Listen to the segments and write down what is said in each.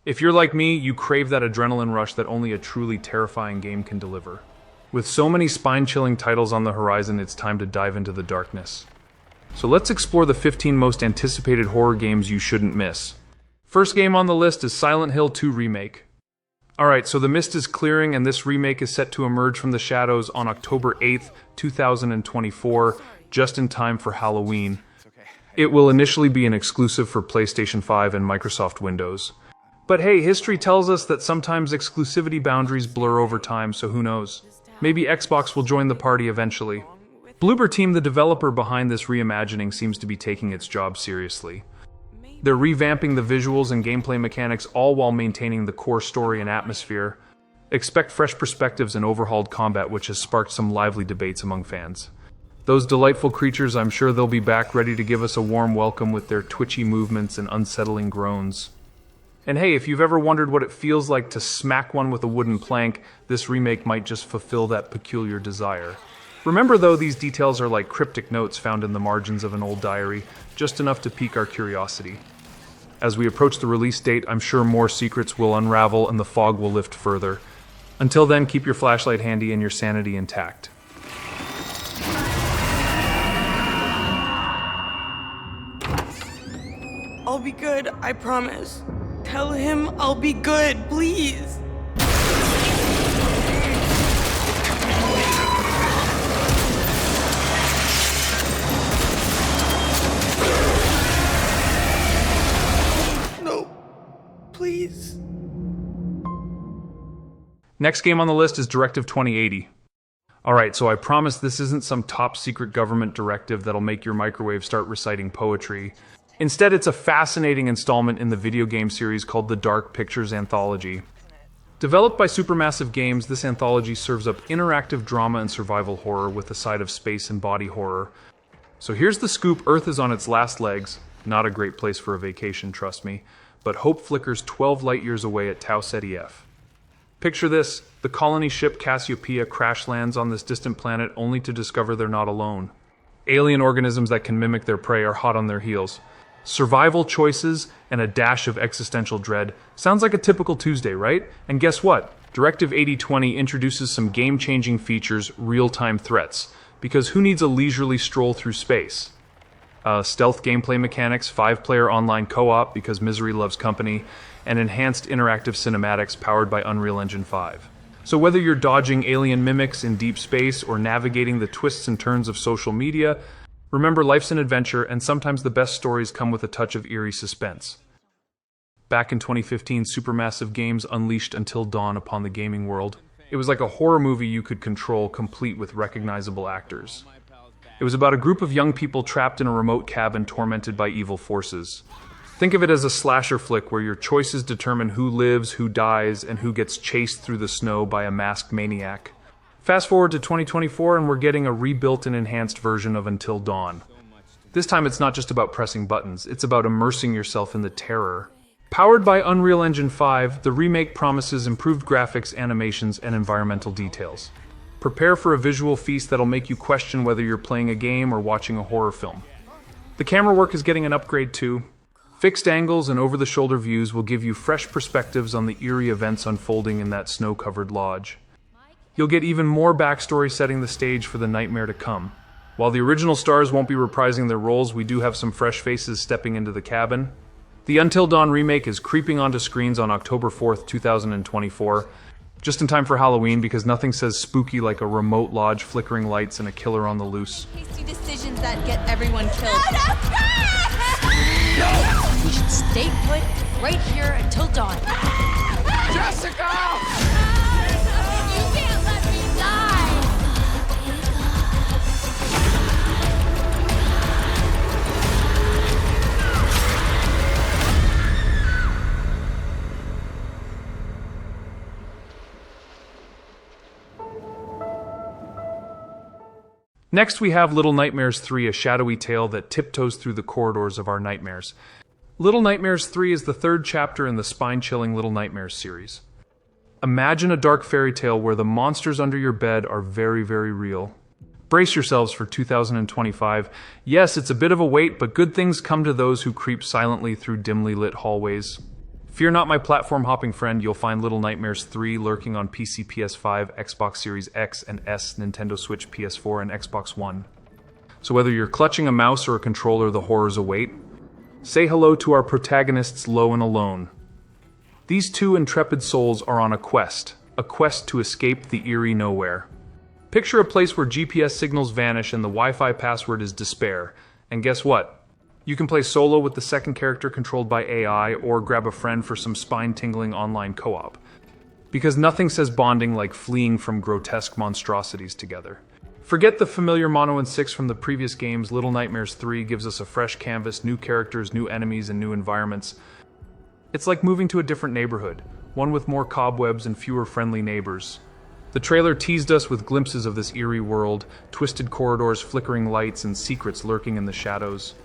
If you're like me, you crave that adrenaline rush that only a truly terrifying game can deliver. With so many spine-chilling titles on the horizon, it's time to dive into the darkness. So let's explore the 15 most anticipated horror games you shouldn't miss. First game on the list is Silent Hill 2 Remake. Alright, so the mist is clearing and this remake is set to emerge from the shadows on October 8th, 2024, just in time for Halloween. It will initially be an exclusive for PlayStation 5 and Microsoft Windows. But hey, history tells us that sometimes exclusivity boundaries blur over time, so who knows? Maybe Xbox will join the party eventually. Bloober Team, the developer behind this reimagining, seems to be taking its job seriously. They're revamping the visuals and gameplay mechanics, all while maintaining the core story and atmosphere. Expect fresh perspectives and overhauled combat, which has sparked some lively debates among fans. Those delightful creatures, I'm sure they'll be back ready to give us a warm welcome with their twitchy movements and unsettling groans. And hey, if you've ever wondered what it feels like to smack one with a wooden plank, this remake might just fulfill that peculiar desire. Remember though, these details are like cryptic notes found in the margins of an old diary, just enough to pique our curiosity. As we approach the release date, I'm sure more secrets will unravel and the fog will lift further. Until then, keep your flashlight handy and your sanity intact. I'll be good, I promise. Tell him I'll be good, please. No, please. Next game on the list is Directive 2080. Alright, so I promise this isn't some top secret government directive that'll make your microwave start reciting poetry. Instead, it's a fascinating installment in the video game series called the Dark Pictures Anthology. Developed by Supermassive Games, this anthology serves up interactive drama and survival horror with a side of space and body horror. So here's the scoop: Earth is on its last legs. Not a great place for a vacation, trust me. But hope flickers 12 light years away at Tau Ceti F. Picture this: the colony ship Cassiopeia crash lands on this distant planet only to discover they're not alone. Alien organisms that can mimic their prey are hot on their heels. Survival choices and a dash of existential dread. Sounds like a typical Tuesday, right? And guess what? Directive 8020 introduces some game-changing features, real-time threats. Because who needs a leisurely stroll through space? Stealth gameplay mechanics, 5-player online co-op because misery loves company, and enhanced interactive cinematics powered by Unreal Engine 5. So whether you're dodging alien mimics in deep space or navigating the twists and turns of social media, remember, life's an adventure, and sometimes the best stories come with a touch of eerie suspense. Back in 2015, Supermassive Games unleashed Until Dawn upon the gaming world. It was like a horror movie you could control, complete with recognizable actors. It was about a group of young people trapped in a remote cabin tormented by evil forces. Think of it as a slasher flick where your choices determine who lives, who dies, and who gets chased through the snow by a masked maniac. Fast forward to 2024 and we're getting a rebuilt and enhanced version of Until Dawn. This time it's not just about pressing buttons, it's about immersing yourself in the terror. Powered by Unreal Engine 5, the remake promises improved graphics, animations, and environmental details. Prepare for a visual feast that'll make you question whether you're playing a game or watching a horror film. The camera work is getting an upgrade too. Fixed angles and over-the-shoulder views will give you fresh perspectives on the eerie events unfolding in that snow-covered lodge. You'll get even more backstory setting the stage for the nightmare to come. While the original stars won't be reprising their roles, we do have some fresh faces stepping into the cabin. The Until Dawn remake is creeping onto screens on October 4th, 2024, just in time for Halloween, because nothing says spooky like a remote lodge, flickering lights, and a killer on the loose. Hasty decisions that get everyone killed. No! We should stay put right here until dawn. Jessica! Next we have Little Nightmares 3, a shadowy tale that tiptoes through the corridors of our nightmares. Little Nightmares 3 is the third chapter in the spine-chilling Little Nightmares series. Imagine a dark fairy tale where the monsters under your bed are very, very real. Brace yourselves for 2025. Yes, it's a bit of a wait, but good things come to those who creep silently through dimly lit hallways. Fear not, my platform-hopping friend, you'll find Little Nightmares 3 lurking on PC, PS5, Xbox Series X and S, Nintendo Switch, PS4, and Xbox One. So whether you're clutching a mouse or a controller, the horrors await. Say hello to our protagonists, Low and Alone. These two intrepid souls are on a quest to escape the eerie nowhere. Picture a place where GPS signals vanish and the Wi-Fi password is despair. And guess what? You can play solo with the second character controlled by AI, or grab a friend for some spine-tingling online co-op. Because nothing says bonding like fleeing from grotesque monstrosities together. Forget the familiar Mono and 6 from the previous games. Little Nightmares 3 gives us a fresh canvas, new characters, new enemies, and new environments. It's like moving to a different neighborhood, one with more cobwebs and fewer friendly neighbors. The trailer teased us with glimpses of this eerie world, twisted corridors, flickering lights, and secrets lurking in the shadows.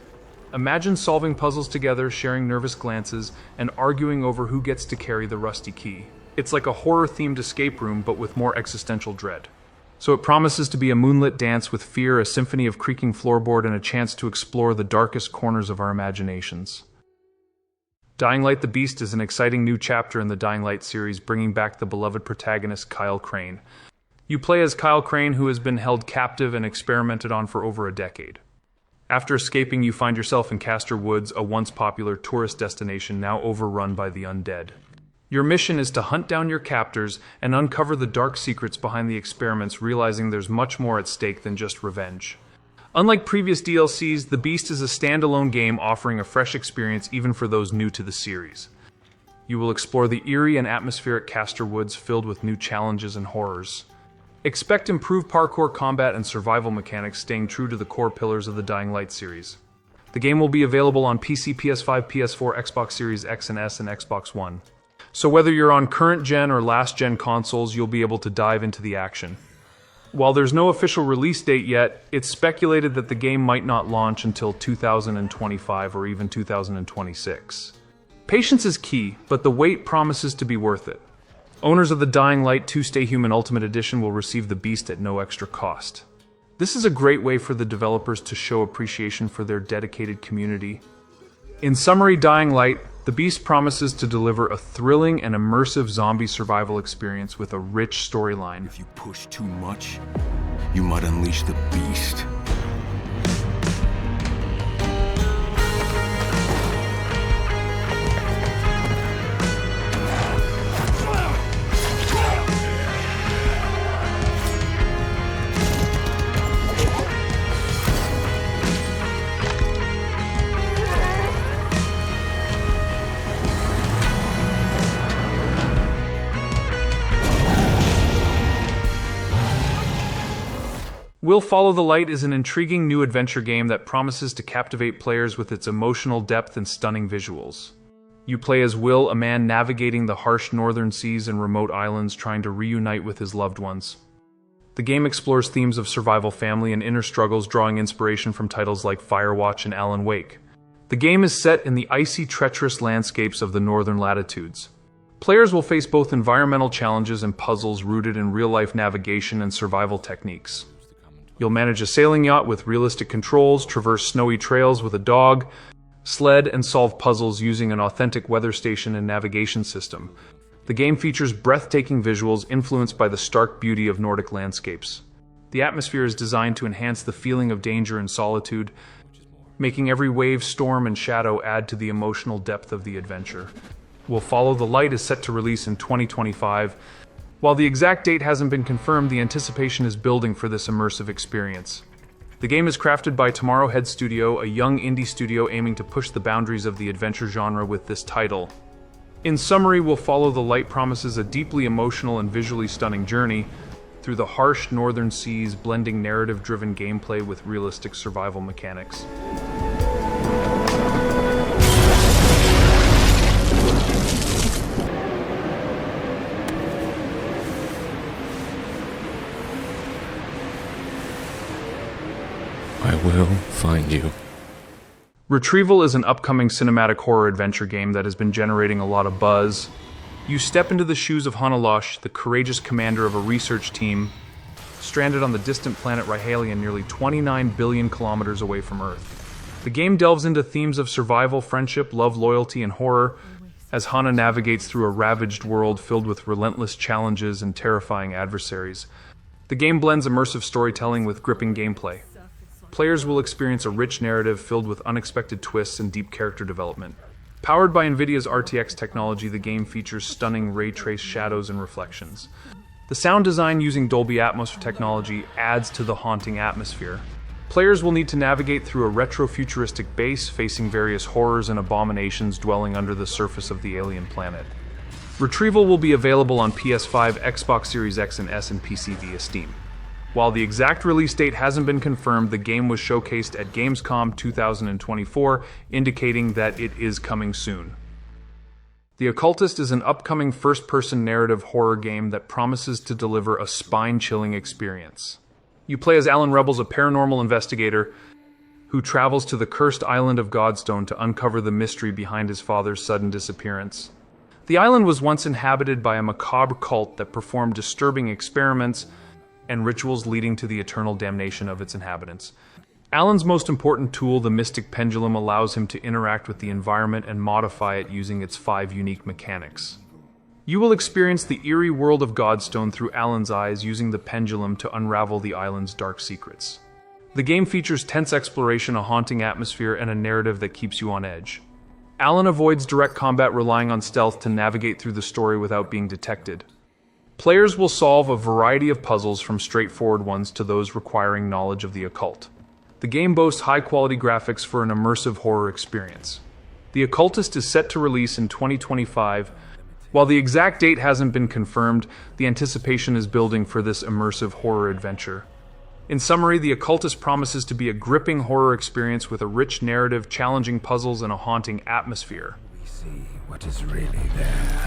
Imagine solving puzzles together, sharing nervous glances, and arguing over who gets to carry the rusty key. It's like a horror-themed escape room, but with more existential dread. So it promises to be a moonlit dance with fear, a symphony of creaking floorboard, and a chance to explore the darkest corners of our imaginations. Dying Light the Beast is an exciting new chapter in the Dying Light series, bringing back the beloved protagonist Kyle Crane. You play as Kyle Crane, who has been held captive and experimented on for over a decade. After escaping, you find yourself in Castor Woods, a once popular tourist destination now overrun by the undead. Your mission is to hunt down your captors and uncover the dark secrets behind the experiments, realizing there's much more at stake than just revenge. Unlike previous DLCs, The Beast is a standalone game offering a fresh experience even for those new to the series. You will explore the eerie and atmospheric Castor Woods filled with new challenges and horrors. Expect improved parkour combat and survival mechanics, staying true to the core pillars of the Dying Light series. The game will be available on PC, PS5, PS4, Xbox Series X and S, and Xbox One. So whether you're on current-gen or last-gen consoles, you'll be able to dive into the action. While there's no official release date yet, it's speculated that the game might not launch until 2025 or even 2026. Patience is key, but the wait promises to be worth it. Owners of the Dying Light 2 Stay Human Ultimate Edition will receive the Beast at no extra cost. This is a great way for the developers to show appreciation for their dedicated community. In summary, Dying Light, the Beast promises to deliver a thrilling and immersive zombie survival experience with a rich storyline. If you push too much, you might unleash the Beast. Will Follow the Light is an intriguing new adventure game that promises to captivate players with its emotional depth and stunning visuals. You play as Will, a man navigating the harsh northern seas and remote islands, trying to reunite with his loved ones. The game explores themes of survival, family, and inner struggles, drawing inspiration from titles like Firewatch and Alan Wake. The game is set in the icy, treacherous landscapes of the northern latitudes. Players will face both environmental challenges and puzzles rooted in real-life navigation and survival techniques. You'll manage a sailing yacht with realistic controls, traverse snowy trails with a dog, sled, and solve puzzles using an authentic weather station and navigation system. The game features breathtaking visuals influenced by the stark beauty of Nordic landscapes. The atmosphere is designed to enhance the feeling of danger and solitude, making every wave, storm, and shadow add to the emotional depth of the adventure. Will Follow the Light is set to release in 2025. While the exact date hasn't been confirmed, the anticipation is building for this immersive experience. The game is crafted by Tomorrowhead Studio, a young indie studio aiming to push the boundaries of the adventure genre with this title. In summary, Will Follow the Light promises a deeply emotional and visually stunning journey through the harsh northern seas, blending narrative-driven gameplay with realistic survival mechanics. I will find you. Retrieval is an upcoming cinematic horror adventure game that has been generating a lot of buzz. You step into the shoes of Hanalosh, the courageous commander of a research team, stranded on the distant planet Ryhalion, nearly 29 billion kilometers away from Earth. The game delves into themes of survival, friendship, love, loyalty, and horror, as Hana navigates through a ravaged world filled with relentless challenges and terrifying adversaries. The game blends immersive storytelling with gripping gameplay. Players will experience a rich narrative filled with unexpected twists and deep character development. Powered by NVIDIA's RTX technology, the game features stunning ray-traced shadows and reflections. The sound design using Dolby Atmos technology adds to the haunting atmosphere. Players will need to navigate through a retro-futuristic base, facing various horrors and abominations dwelling under the surface of the alien planet. Retrieval will be available on PS5, Xbox Series X and S, and PC via Steam. While the exact release date hasn't been confirmed, the game was showcased at Gamescom 2024, indicating that it is coming soon. The Occultist is an upcoming first-person narrative horror game that promises to deliver a spine-chilling experience. You play as Alan Rebels, a paranormal investigator who travels to the cursed island of Godstone to uncover the mystery behind his father's sudden disappearance. The island was once inhabited by a macabre cult that performed disturbing experiments and rituals leading to the eternal damnation of its inhabitants. Alan's most important tool, the Mystic Pendulum, allows him to interact with the environment and modify it using its 5 unique mechanics. You will experience the eerie world of Godstone through Alan's eyes, using the pendulum to unravel the island's dark secrets. The game features tense exploration, a haunting atmosphere, and a narrative that keeps you on edge. Alan avoids direct combat, relying on stealth to navigate through the story without being detected. Players will solve a variety of puzzles, from straightforward ones to those requiring knowledge of the occult. The game boasts high-quality graphics for an immersive horror experience. The Occultist is set to release in 2025. While the exact date hasn't been confirmed, the anticipation is building for this immersive horror adventure. In summary, The Occultist promises to be a gripping horror experience with a rich narrative, challenging puzzles, and a haunting atmosphere. We see what is really there.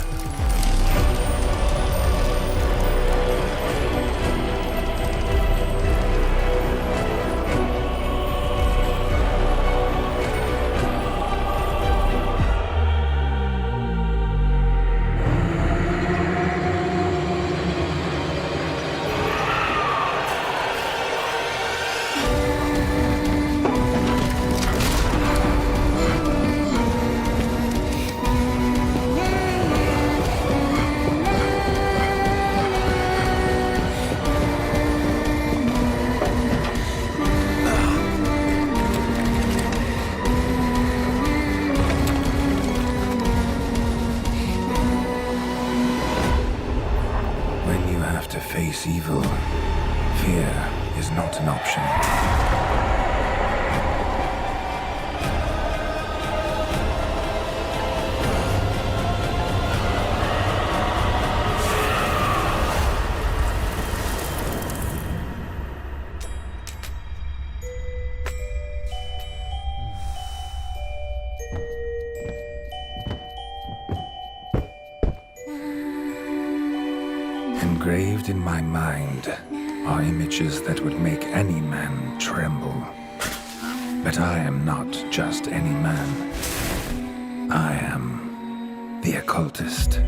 To face evil, fear is not an option. Engraved in my mind are images that would make any man tremble. But I am not just any man. I am the Occultist.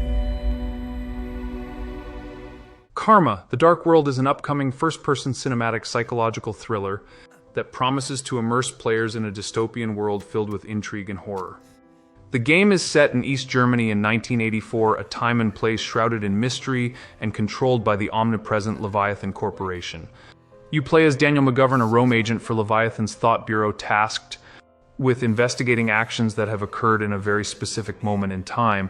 Karma, The Dark World is an upcoming first-person cinematic psychological thriller that promises to immerse players in a dystopian world filled with intrigue and horror. The game is set in East Germany in 1984, a time and place shrouded in mystery and controlled by the omnipresent Leviathan Corporation. You play as Daniel McGovern, a Rome agent for Leviathan's Thought Bureau, tasked with investigating actions that have occurred in a very specific moment in time.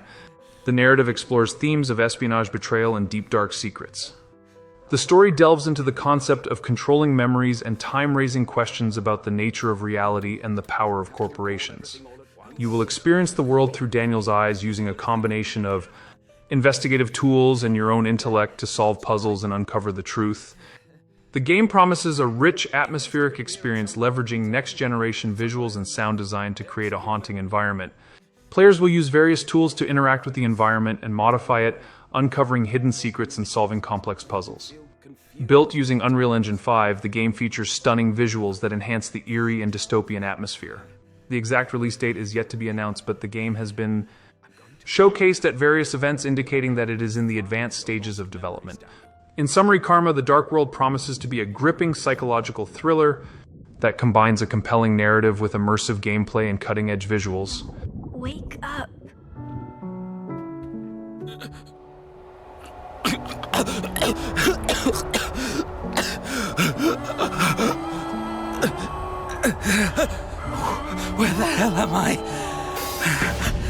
The narrative explores themes of espionage, betrayal, and deep dark secrets. The story delves into the concept of controlling memories and time-raising questions about the nature of reality and the power of corporations. You will experience the world through Daniel's eyes, using a combination of investigative tools and your own intellect to solve puzzles and uncover the truth. The game promises a rich, atmospheric experience, leveraging next-generation visuals and sound design to create a haunting environment. Players will use various tools to interact with the environment and modify it, uncovering hidden secrets and solving complex puzzles. Built using Unreal Engine 5, the game features stunning visuals that enhance the eerie and dystopian atmosphere. The exact release date is yet to be announced, but the game has been showcased at various events, indicating that it is in the advanced stages of development. In summary, Karma, The Dark World promises to be a gripping psychological thriller that combines a compelling narrative with immersive gameplay and cutting-edge visuals. Wake up. Where the hell am I?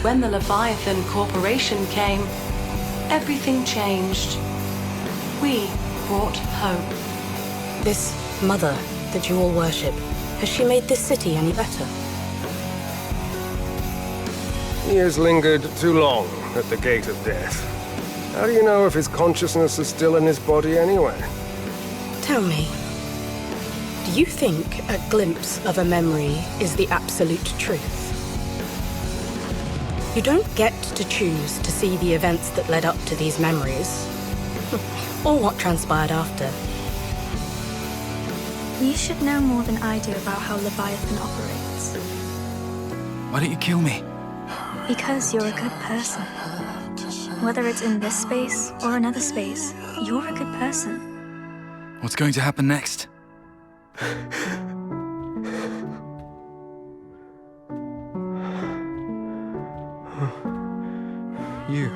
When the Leviathan Corporation came, everything changed. We brought hope. This mother that you all worship, has she made this city any better? He has lingered too long at the gate of death. How do you know if his consciousness is still in his body anyway? Tell me, do you think a glimpse of a memory is the absolute truth? You don't get to choose to see the events that led up to these memories, or what transpired after. You should know more than I do about how Leviathan operates. Why don't you kill me? Because you're a good person. Whether it's in this space or another space, you're a good person. What's going to happen next? You.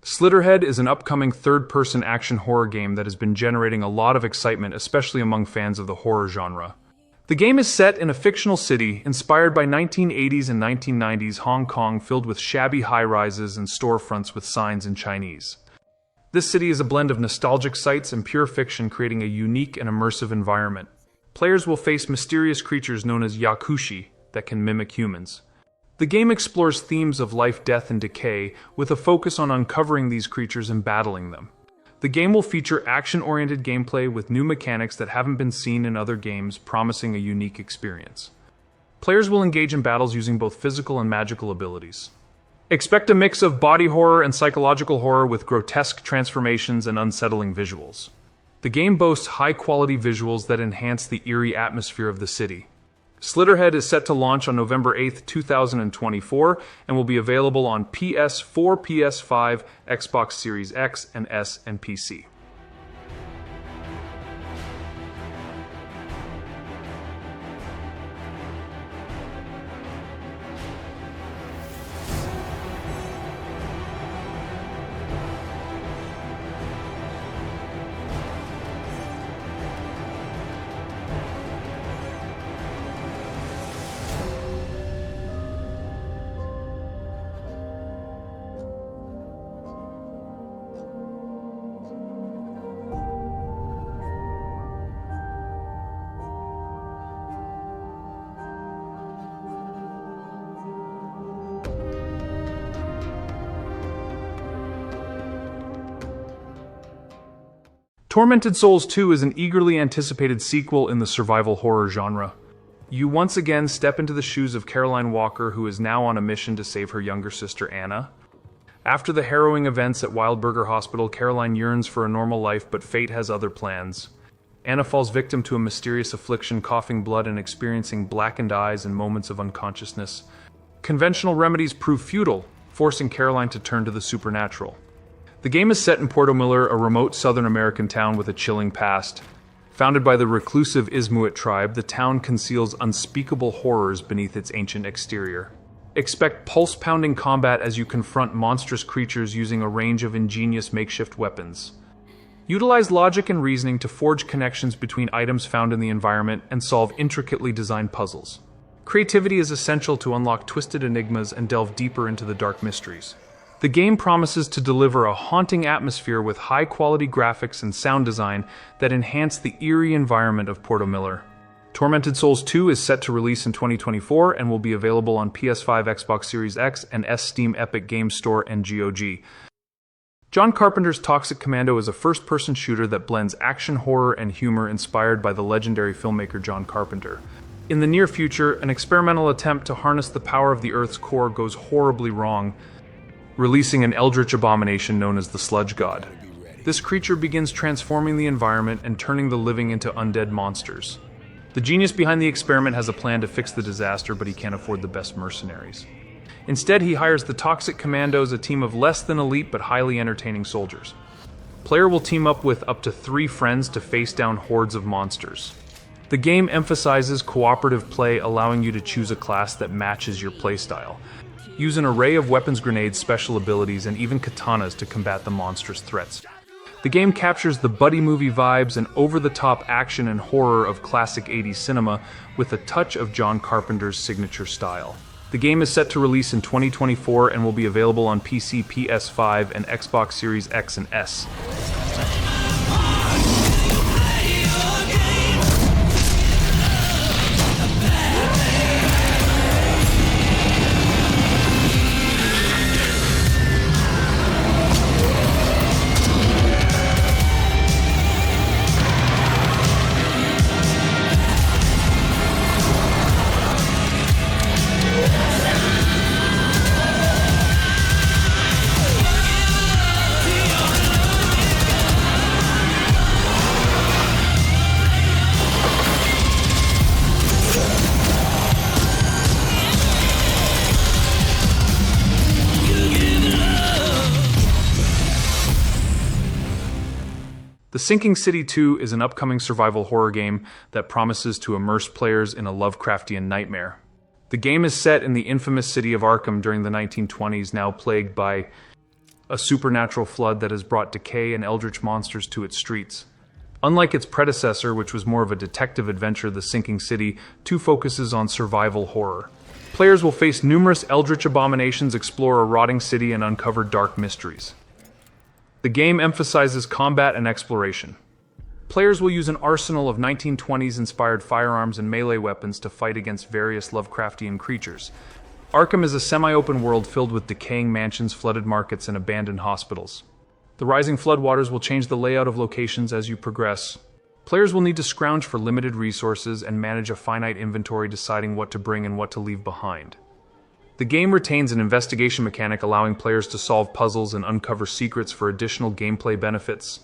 Slitterhead is an upcoming third-person action horror game that has been generating a lot of excitement, especially among fans of the horror genre. The game is set in a fictional city inspired by 1980s and 1990s Hong Kong, filled with shabby high-rises and storefronts with signs in Chinese. This city is a blend of nostalgic sights and pure fiction, creating a unique and immersive environment. Players will face mysterious creatures known as yakushi that can mimic humans. The game explores themes of life, death, and decay, with a focus on uncovering these creatures and battling them. The game will feature action-oriented gameplay with new mechanics that haven't been seen in other games, promising a unique experience. Players will engage in battles using both physical and magical abilities. Expect a mix of body horror and psychological horror with grotesque transformations and unsettling visuals. The game boasts high-quality visuals that enhance the eerie atmosphere of the city. Slitterhead is set to launch on November 8, 2024, and will be available on PS4, PS5, Xbox Series X and S, and PC. Tormented Souls 2 is an eagerly anticipated sequel in the survival horror genre. You once again step into the shoes of Caroline Walker, who is now on a mission to save her younger sister Anna. After the harrowing events at Wildberger Hospital, Caroline yearns for a normal life, but fate has other plans. Anna falls victim to a mysterious affliction, coughing blood and experiencing blackened eyes and moments of unconsciousness. Conventional remedies prove futile, forcing Caroline to turn to the supernatural. The game is set in Puerto Miller, a remote Southern American town with a chilling past. Founded by the reclusive Ismuit tribe, the town conceals unspeakable horrors beneath its ancient exterior. Expect pulse-pounding combat as you confront monstrous creatures using a range of ingenious makeshift weapons. Utilize logic and reasoning to forge connections between items found in the environment and solve intricately designed puzzles. Creativity is essential to unlock twisted enigmas and delve deeper into the dark mysteries. The game promises to deliver a haunting atmosphere with high-quality graphics and sound design that enhance the eerie environment of Puerto Miller. Tormented Souls 2 is set to release in 2024 and will be available on PS5, Xbox Series X, and S, Steam, Epic Games Store, and GOG. John Carpenter's Toxic Commando is a first-person shooter that blends action, horror, and humor inspired by the legendary filmmaker John Carpenter. In the near future, an experimental attempt to harness the power of the Earth's core goes horribly wrong, releasing an eldritch abomination known as the Sludge God. This creature begins transforming the environment and turning the living into undead monsters. The genius behind the experiment has a plan to fix the disaster, but he can't afford the best mercenaries. Instead, he hires the Toxic Commandos, a team of less than elite but highly entertaining soldiers. Player will team up with up to 3 friends to face down hordes of monsters. The game emphasizes cooperative play, allowing you to choose a class that matches your playstyle. Use an array of weapons, grenades, special abilities, and even katanas to combat the monstrous threats. The game captures the buddy movie vibes and over-the-top action and horror of classic 80s cinema with a touch of John Carpenter's signature style. The game is set to release in 2024 and will be available on PC, PS5, and Xbox Series X and S. The Sinking City 2 is an upcoming survival horror game that promises to immerse players in a Lovecraftian nightmare. The game is set in the infamous city of Arkham during the 1920s, now plagued by a supernatural flood that has brought decay and eldritch monsters to its streets. Unlike its predecessor, which was more of a detective adventure, The Sinking City 2 focuses on survival horror. Players will face numerous eldritch abominations, explore a rotting city, and uncover dark mysteries. The game emphasizes combat and exploration. Players will use an arsenal of 1920s-inspired firearms and melee weapons to fight against various Lovecraftian creatures. Arkham is a semi-open world filled with decaying mansions, flooded markets, and abandoned hospitals. The rising floodwaters will change the layout of locations as you progress. Players will need to scrounge for limited resources and manage a finite inventory, deciding what to bring and what to leave behind. The game retains an investigation mechanic, allowing players to solve puzzles and uncover secrets for additional gameplay benefits.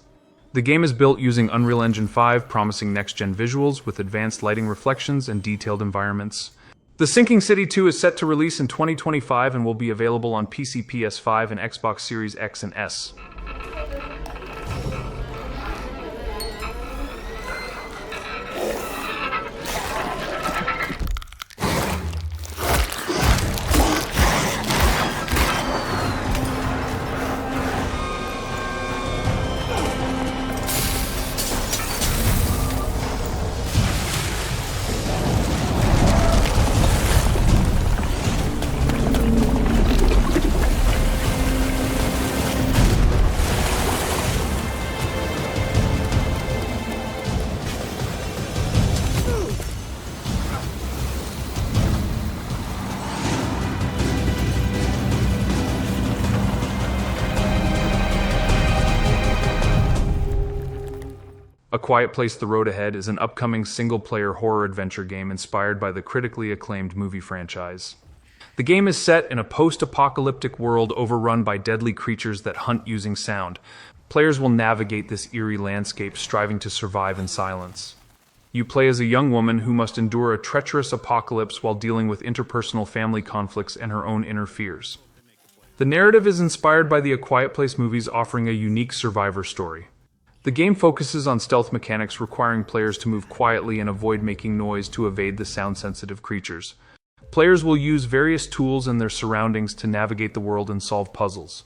The game is built using Unreal Engine 5, promising next-gen visuals with advanced lighting, reflections, and detailed environments. The Sinking City 2 is set to release in 2025 and will be available on PC, PS5, and Xbox Series X and S. A Quiet Place: The Road Ahead is an upcoming single-player horror adventure game inspired by the critically acclaimed movie franchise. The game is set in a post-apocalyptic world overrun by deadly creatures that hunt using sound. Players will navigate this eerie landscape, striving to survive in silence. You play as a young woman who must endure a treacherous apocalypse while dealing with interpersonal family conflicts and her own inner fears. The narrative is inspired by the A Quiet Place movies, offering a unique survivor story. The game focuses on stealth mechanics, requiring players to move quietly and avoid making noise to evade the sound-sensitive creatures. Players will use various tools and their surroundings to navigate the world and solve puzzles.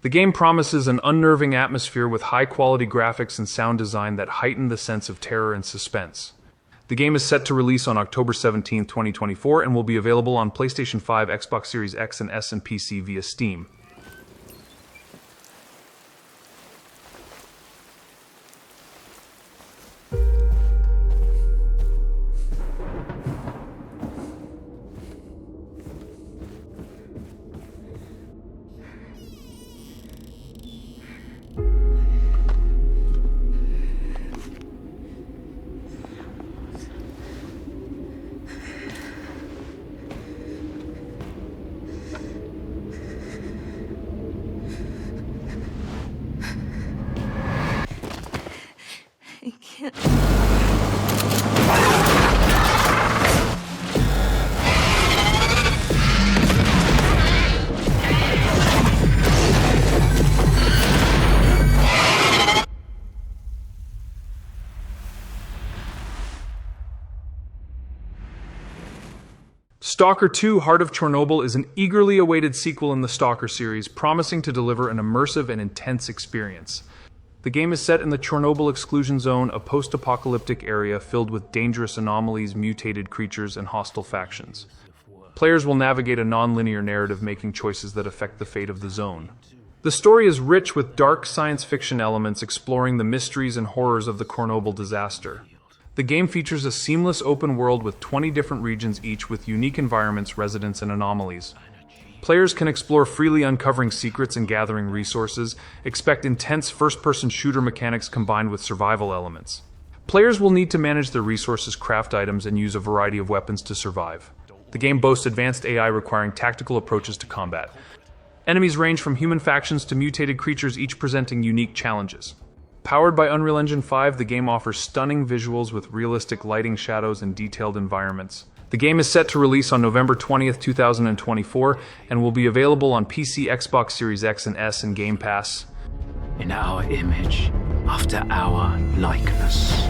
The game promises an unnerving atmosphere with high-quality graphics and sound design that heighten the sense of terror and suspense. The game is set to release on October 17, 2024, and will be available on PlayStation 5, Xbox Series X and S, and PC via Steam. Stalker 2: Heart of Chernobyl is an eagerly awaited sequel in the Stalker series, promising to deliver an immersive and intense experience. The game is set in the Chernobyl exclusion zone, a post-apocalyptic area filled with dangerous anomalies, mutated creatures, and hostile factions. Players will navigate a non-linear narrative, making choices that affect the fate of the zone. The story is rich with dark science fiction elements, exploring the mysteries and horrors of the Chernobyl disaster. The game features a seamless open world with 20 different regions, each with unique environments, residents, and anomalies. Players can explore freely, uncovering secrets and gathering resources. Expect intense first-person shooter mechanics combined with survival elements. Players will need to manage their resources, craft items, and use a variety of weapons to survive. The game boasts advanced AI requiring tactical approaches to combat. Enemies range from human factions to mutated creatures, each presenting unique challenges. Powered by Unreal Engine 5, the game offers stunning visuals with realistic lighting, shadows, and detailed environments. The game is set to release on November 20th, 2024, and will be available on PC, Xbox Series X and S, and Game Pass. In our image, after our likeness.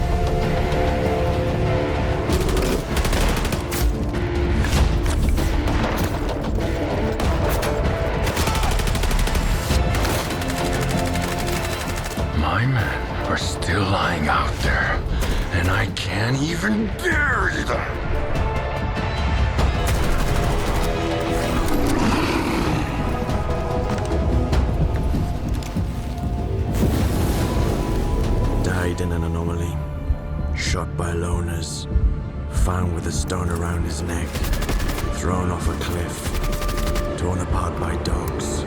My men are still lying out there, and I can't even bury them. Died in an anomaly, shot by loners, found with a stone around his neck, thrown off a cliff, torn apart by dogs.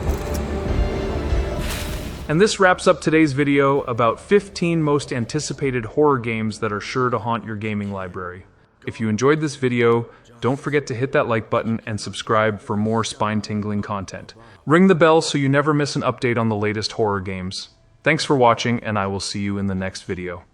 And this wraps up today's video about 15 most anticipated horror games that are sure to haunt your gaming library. If you enjoyed this video, don't forget to hit that like button and subscribe for more spine-tingling content. Ring the bell so you never miss an update on the latest horror games. Thanks for watching, and I will see you in the next video.